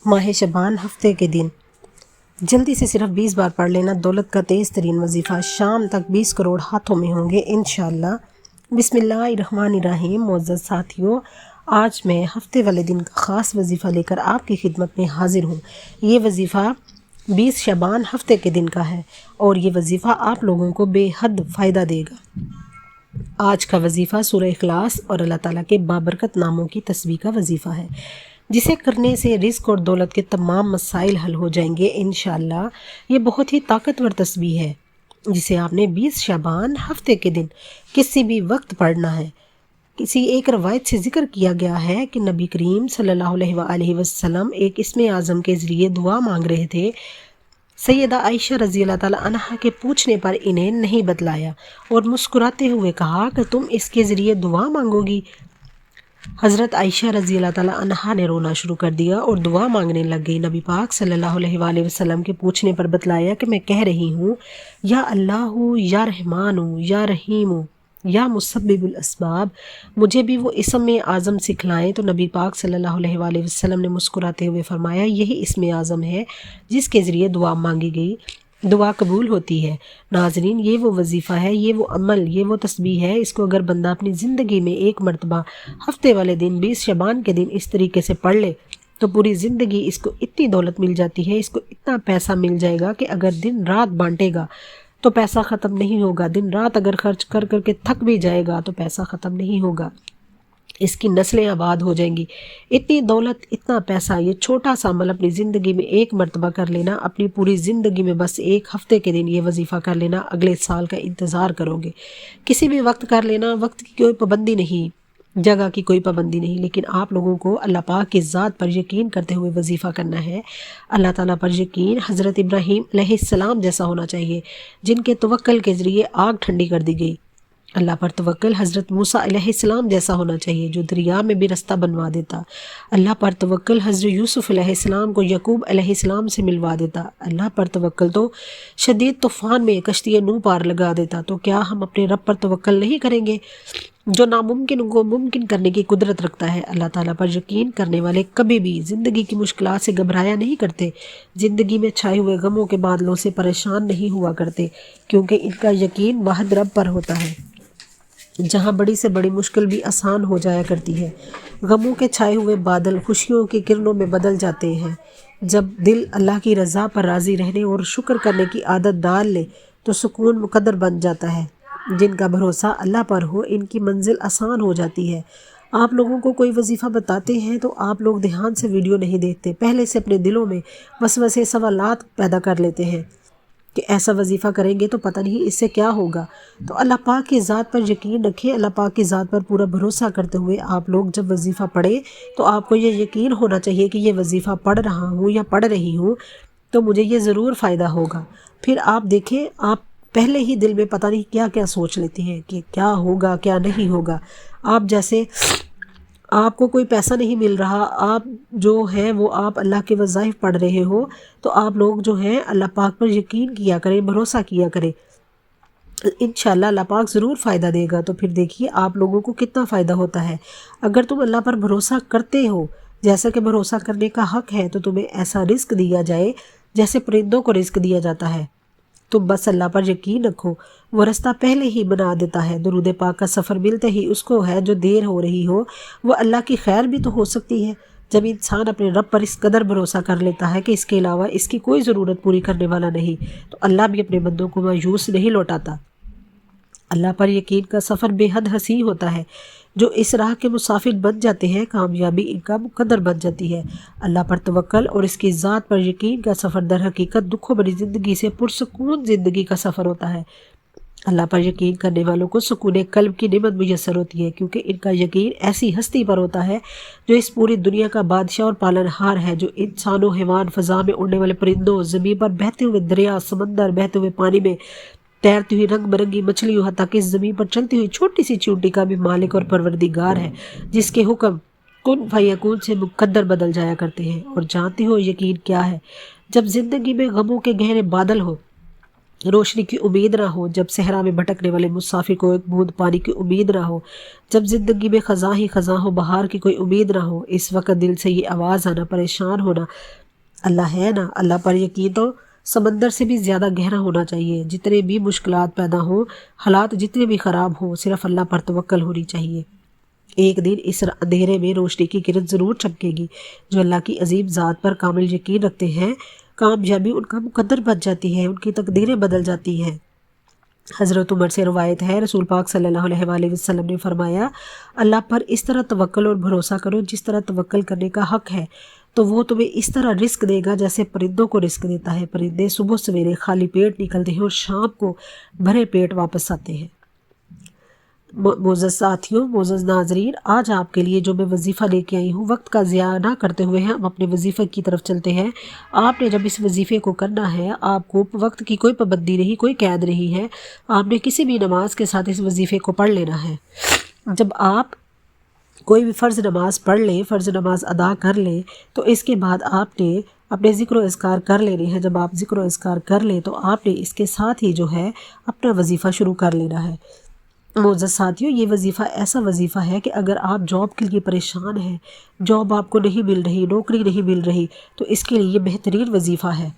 माह शबान हफ्ते के दिन जल्दी से सिर्फ 20 बार पढ़ लेना। दौलत का तेज़ तरीन वजीफ़ा, शाम तक 20 करोड़ हाथों में होंगे इंशाअल्लाह। बिस्मिल्लाहिर्रहमानिर्रहीम। मोअज़्ज़ज़ साथियों, आज मैं हफ्ते वाले दिन का ख़ास वजीफ़ा लेकर आपकी खिदमत में हाजिर हूँ। ये वजीफ़ा 20 शबान हफ्ते के दिन का है और ये वजीफ़ा आप लोगों को बेहद फ़ायदा देगा। आज का वजीफ़ा सूरह इखलास और अल्लाह ताला के बाबरकत नामों की तस्बीह का वजीफ़ा है, जिसे करने से रिज़्क़ और दौलत के तमाम मसाइल हल हो जाएंगे इंशाअल्लाह। ये बहुत ही ताकतवर तस्बीह है जिसे आपने 20 शबान हफ्ते के दिन किसी भी वक्त पढ़ना है। किसी एक रवायत से ज़िक्र किया गया है कि नबी करीम सल्लल्लाहु अलैहि वसल्लम एक इस्म आज़म के ज़रिए दुआ मांग रहे थे। सैयदा आयशा रज़ी अल्लाह ताला अन्हा के पूछने पर इन्हें नहीं बतलाया और मुस्कुराते हुए कहा कि तुम इसके ज़रिए दुआ मांगोगी। हज़रत आयशा रज़ी अल्लाह ताला अन्हा ने रोना शुरू कर दिया और दुआ मांगने लग गई। नबी पाक सल्लल्लाहु अलैहि वसल्लम के पूछने पर बतलाया कि मैं कह रही हूँ, या अल्लाहु या रहमानु या रहीमु या मुसब्बिबुल असबाब, मुझे भी वो इस्म आज़म सिखलाएं। तो नबी पाक सल्लल्लाहु अलैहि वसल्लम ने मुस्कुराते हुए फरमाया, यही इस्म आज़म है जिसके ज़रिए दुआ मांगी गई, दुआ कबूल होती है। नाज़रीन, ये वो वजीफ़ा है, ये वो अमल, ये वो तस्बीह है, इसको अगर बंदा अपनी ज़िंदगी में एक मरतबा हफ्ते वाले दिन 20 शबान के दिन इस तरीके से पढ़ ले तो पूरी ज़िंदगी इसको इतनी दौलत मिल जाती है, इसको इतना पैसा मिल जाएगा कि अगर दिन रात बांटेगा तो पैसा ख़त्म नहीं होगा। दिन रात अगर खर्च कर करके थक भी जाएगा तो पैसा ख़त्म नहीं होगा। इसकी नस्लें आबाद हो जाएंगी। इतनी दौलत, इतना पैसा, ये छोटा सा अमल अपनी ज़िंदगी में एक मरतबा कर लेना, अपनी पूरी ज़िंदगी में बस एक हफ़्ते के दिन ये वजीफ़ा कर लेना, अगले साल का इंतज़ार करोगे। किसी भी वक्त कर लेना, वक्त की कोई पाबंदी नहीं, जगह की कोई पाबंदी नहीं, लेकिन आप लोगों को अल्लाह पाक की ज़ात पर यकीन करते हुए वजीफ़ा करना है। अल्लाह ताला पर यकीन हज़रत इब्राहीम अलैहिस्सलाम जैसा होना चाहिए, जिनके तवक्कल के ज़रिए आग ठंडी कर दी गई। अल्लाह पर तवक्ल हज़रत मूसा अलैहिस्सलाम जैसा होना चाहिए, जो दरिया में भी रास्ता बनवा देता। अल्लाह पर तवक्ल हज़रत यूसुफ़ अलैहिस्सलाम को यकूब अलैहिस्सलाम से मिलवा देता। अल्लाह पर तवक्ल तो शदीद तूफ़ान में कश्ती नूह पार लगा देता। तो क्या हम अपने रब पर तवक्ल नहीं करेंगे, जो नामुमकिन को मुमकिन करने की कुदरत रखता है। अल्लाह ताला पर यकीन करने वाले कभी भी ज़िंदगी की मुश्किलात से घबराया नहीं करते, ज़िंदगी में छाए हुए गमों के बादलों से परेशान नहीं हुआ करते, क्योंकि इनका यकीन वाहिद रब पर होता है, जहाँ बड़ी से बड़ी मुश्किल भी आसान हो जाया करती है। गमों के छाए हुए बादल खुशियों की किरणों में बदल जाते हैं। जब दिल अल्लाह की रज़ा पर राज़ी रहने और शुक्र करने की आदत डाल ले तो सुकून मुकद्दर बन जाता है। जिनका भरोसा अल्लाह पर हो, इनकी मंजिल आसान हो जाती है। आप लोगों को कोई वजीफ़ा बताते हैं तो आप लोग ध्यान से वीडियो नहीं देखते, पहले से अपने दिलों में वसवसे सवालात पैदा कर लेते हैं कि ऐसा वजीफ़ा करेंगे तो पता नहीं इससे क्या होगा। तो अल्लाह पाक की ज़ात पर यकीन रखें, अल्लाह पाक की ज़ात पर पूरा भरोसा करते हुए आप लोग जब वजीफ़ा पढ़ें तो आपको ये यकीन होना चाहिए कि ये वजीफ़ा पढ़ रहा हूँ या पढ़ रही हूँ तो मुझे ये ज़रूर फ़ायदा होगा। फिर आप देखें, आप पहले ही दिल में पता नहीं क्या क्या सोच लेते हैं कि क्या होगा क्या नहीं होगा। आप जैसे आपको कोई पैसा नहीं मिल रहा, आप जो है वो आप अल्लाह के वज़ाइफ पढ़ रहे हो, तो आप लोग जो हैं अल्लाह पाक पर यकीन किया करें, भरोसा किया करें, इंशाअल्लाह अल्लाह पाक ज़रूर फ़ायदा देगा। तो फिर देखिए आप लोगों को कितना फ़ायदा होता है। अगर तुम अल्लाह पर भरोसा करते हो, जैसा कि भरोसा करने का हक़ है, तो तुम्हें ऐसा रिस्क दिया जाए जैसे परिंदों को रिस्क दिया जाता है। तुम बस अल्लाह पर यकीन रखो, वो रास्ता पहले ही बना देता है। दुरूद पाक का सफ़र मिलते ही उसको है जो देर हो रही हो, वो अल्लाह की खैर भी तो हो सकती है। जब इंसान अपने रब पर इस कदर भरोसा कर लेता है कि इसके अलावा इसकी कोई ज़रूरत पूरी करने वाला नहीं, तो अल्लाह भी अपने बंदों को मायूस नहीं लौटाता। अल्लाह पर यकीन का सफ़र बेहद हसी होता है। जो इस राह के मुसाफिर बन जाते हैं, कामयाबी इनका मुकद्दर बन जाती है। अल्लाह पर तवक्ल और इसकी ज़ात पर यकीन का सफ़र दर हकीकत दुखों भरी ज़िंदगी से पुरसकून ज़िंदगी का सफ़र होता है। अल्लाह पर यकीन करने वालों को सुकून क़ल्ब की नेमत मुयस्सर होती है, क्योंकि इनका यकीन ऐसी हस्ती पर होता है जो इस पूरी दुनिया का बादशाह और पालनहार है, जो इंसानों, हैवान, फ़ज़ा में उड़ने वाले परिंदों, ज़मीन पर बहते हुए दरिया, समंदर, बहते हुए पानी में तैरती हुई रंग बिरंगी मछलियों, हत्ता कि ज़मीन पर चलती हुई छोटी सी चींटी का भी मालिक और परवरदिगार है, जिसके हुक्म कुन फयकून से मुकद्दर बदल जाया करते हैं। और जानते हो यकीन क्या है? जब ज़िंदगी में गमों के गहरे बादल हो, रोशनी की उम्मीद ना हो, जब सहरा में भटकने वाले मुसाफिर को एक बूंद पानी की उम्मीद ना हो, जब ज़िंदगी में ख़ज़ां ही ख़ज़ां हो, बहार की कोई उम्मीद ना हो, इस वक्त दिल से ये आवाज़ आना, परेशान होना, अल्लाह है ना, अल्लाह पर यकीन तो समंदर से भी ज़्यादा गहरा होना चाहिए। जितने भी मुश्किलात पैदा हो, हालात जितने भी ख़राब हो, सिर्फ़ अल्लाह पर तवक्कल होनी चाहिए। एक दिन इस अंधेरे में रोशनी की किरण ज़रूर चमकेगी। जो अल्लाह की अजीम ज़ात पर कामिल यकीन रखते हैं, कामयाबी उनका मुकद्दर बन जाती है, उनकी तकदीरें बदल जाती हैं। हज़रत उमर से रवायत है, रसूल पाक सल्लल्लाहु अलैहि वसल्लम ने फरमाया, अल्लाह पर इस तरह तवक्ल और भरोसा करो जिस तरह तवक्ल करने का हक़ है, तो वो तुम्हें इस तरह रिस्क देगा जैसे परिंदों को रिस्क देता है। परिंदे सुबह सवेरे खाली पेट निकलते हैं और शाम को भरे पेट वापस आते हैं। मोअज़्ज़ज़ साथियों, मोअज़्ज़ज़ नाज़रीन, आज आपके लिए जो मैं वजीफ़ा लेके आई हूँ, वक्त का ज़िया ना करते हुए हम अपने वजीफ़े की तरफ चलते हैं। आपने जब इस वजीफ़े को करना है, आपको वक्त की कोई पाबंदी नहीं, कोई कैद नहीं है। आपने किसी भी नमाज के साथ इस वजीफ़े को पढ़ लेना है। जब आप कोई भी फ़र्ज़ नमाज पढ़ लें, फ़र्ज़ नमाज अदा कर लें, तो इसके बाद आपने अपने ज़िक्र व इज़कार कर लेने हैं। जब आप ज़िक्र व इज़कार कर लें तो आपने इसके साथ ही जो है अपना वजीफ़ा शुरू कर लेना है। मोअज़्ज़ज़ साथियों, ये वजीफ़ा ऐसा वजीफ़ा है कि अगर आप जॉब के लिए परेशान हैं, जॉब आपको नहीं मिल रही, नौकरी नहीं मिल रही, तो इसके लिए ये बेहतरीन वजीफ़ा है।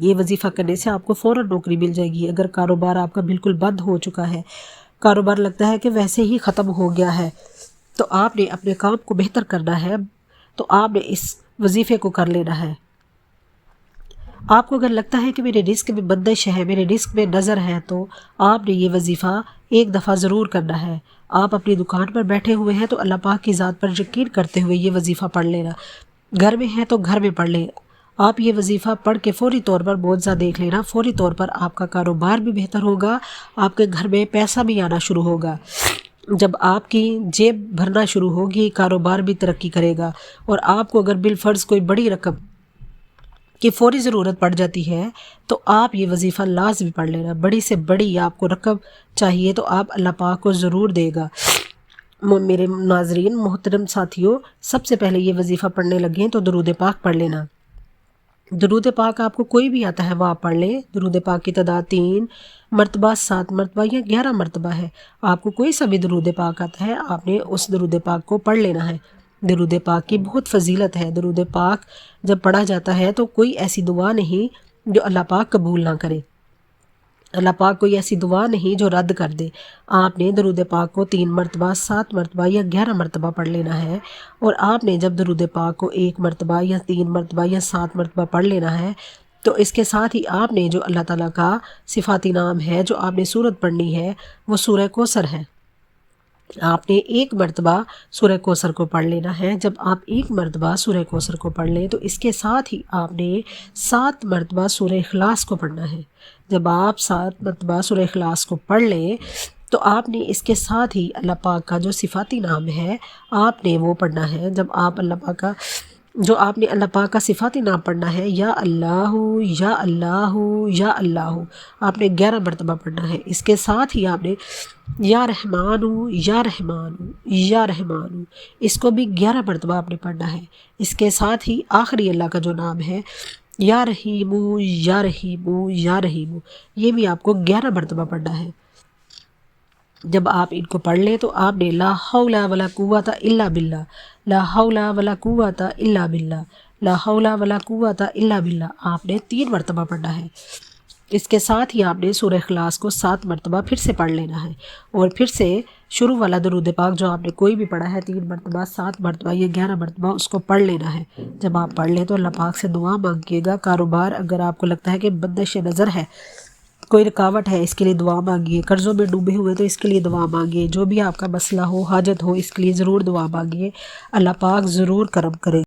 ये वजीफ़ा करने से आपको फ़ौरन नौकरी मिल जाएगी। अगर कारोबार आपका बिल्कुल बंद हो चुका है, कारोबार लगता है कि वैसे ही ख़त्म हो गया है, तो आपने अपने काम को बेहतर करना है, तो आपने इस वजीफ़े को कर लेना है। आपको अगर लगता है कि मेरे रिस्क में बंदिश है, मेरे रिस्क में नज़र है, तो आपने ये वजीफ़ा एक दफ़ा ज़रूर करना है। आप अपनी दुकान पर बैठे हुए हैं तो अल्लाह पाक की ज़ात पर यकीन करते हुए ये वजीफ़ा पढ़ लेना। घर में है तो घर में पढ़ लें। आप ये वजीफ़ा पढ़ के फ़ौरी तौर पर मुआवज़ा देख लेना। फ़ौरी तौर पर आपका कारोबार भी बेहतर होगा, आपके घर में पैसा भी आना शुरू होगा। जब आपकी जेब भरना शुरू होगी, कारोबार भी तरक्की करेगा। और आपको अगर बिलफ़र्ज़ कोई बड़ी रकम की फ़ौरी ज़रूरत पड़ जाती है, तो आप ये वजीफ़ा लाज़मी पढ़ लेना। बड़ी से बड़ी आपको रकम चाहिए तो आप अल्लाह पाक को ज़रूर देगा। मेरे नाज़रीन, मोहतरम साथियों, सबसे पहले ये वजीफ़ा पढ़ने लगें तो दरूद पाक पढ़ लेना। दरूद पाक आपको कोई भी आता है वो आप पढ़ लें। दरूद पाक की तादाद 3 मरतबा, 7 मरतबा या 11 मरतबा है। आपको कोई सा भी दरूद पाक आता है, आपने उस दरूद पाक को पढ़ लेना है। दरूद पाक की बहुत फजीलत है। दरूद पाक जब पढ़ा जाता है तो कोई ऐसी दुआ नहीं जो अल्लाह पाक कबूल ना करे। अल्लाह पाक कोई ऐसी दुआ नहीं जो रद्द कर दे। आपने दरूद पाक को 3 मरतबा, 7 मरतबा या 11 मरतबा पढ़ लेना है। और आपने जब दरूद पाक को 1 मरतबा या 3 मरतबा या 7 मरतबा पढ़ लेना है, तो इसके साथ ही आपने जो अल्लाह ताला का सिफाती नाम है, जो आपने सूरत पढ़नी है, वो सूरह कौसर है। आपने 1 मरतबा सूरह कौसर को पढ़ लेना है। जब आप 1 मरतबा सूरह कौसर को पढ़ लें तो इसके साथ ही आपने 7 मरतबा सूरह इखलास को पढ़ना है। जब आप 7 मरतबा सूरह इखलास को पढ़ लें तो आपने इसके साथ ही अल्लाह पाक का जो सिफाती नाम है आपने वो पढ़ना है। जब आप अल्लाह पाक का जो आपने अल्लाह पाक का सिफाती नाम पढ़ना है, या अल्लाह या अल्लाह या अल्लाह, आपने 11 मरतबा पढ़ना है। इसके साथ ही आपने या रहमानु या रहमानु या रहमानु, इसको भी 11 मरतबा आपने पढ़ना है। इसके साथ ही आखिरी अल्लाह का जो नाम है या रहीमु या रहीमु या रहीमु, ये भी आपको 11 मरतबा पढ़ना है। जब आप इनको पढ़ लें तो आपने ला हौला वला कुव्वता इल्ला बिल्ला, ला हौला वला कुव्वता इल्ला बिल्ला, ला हौला वला कुव्वता इल्ला बिल्ला, आपने 3 मरतबा पढ़ना है। इसके साथ ही आपने सूरह इखलास को 7 मरतबा फिर से पढ़ लेना है। और फिर से शुरू वाला दरूद पाक जो आपने कोई भी पढ़ा है 3 मरतबा, 7 मरतबा या 11 मरतबा, उसको पढ़ लेना है। जब आप पढ़ लें तो अल्लाह पाक से दुआ मांगिएगा। कारोबार अगर आपको लगता है कि बंदिश नज़र है, कोई रुकावट है, इसके लिए दुआ मांगिए। कर्ज़ों में डूबे हुए तो इसके लिए दुआ मांगिए। जो भी आपका मसला हो, हाजत हो, इसके लिए ज़रूर दुआ मांगिए। अल्लाह पाक ज़रूर करम करे।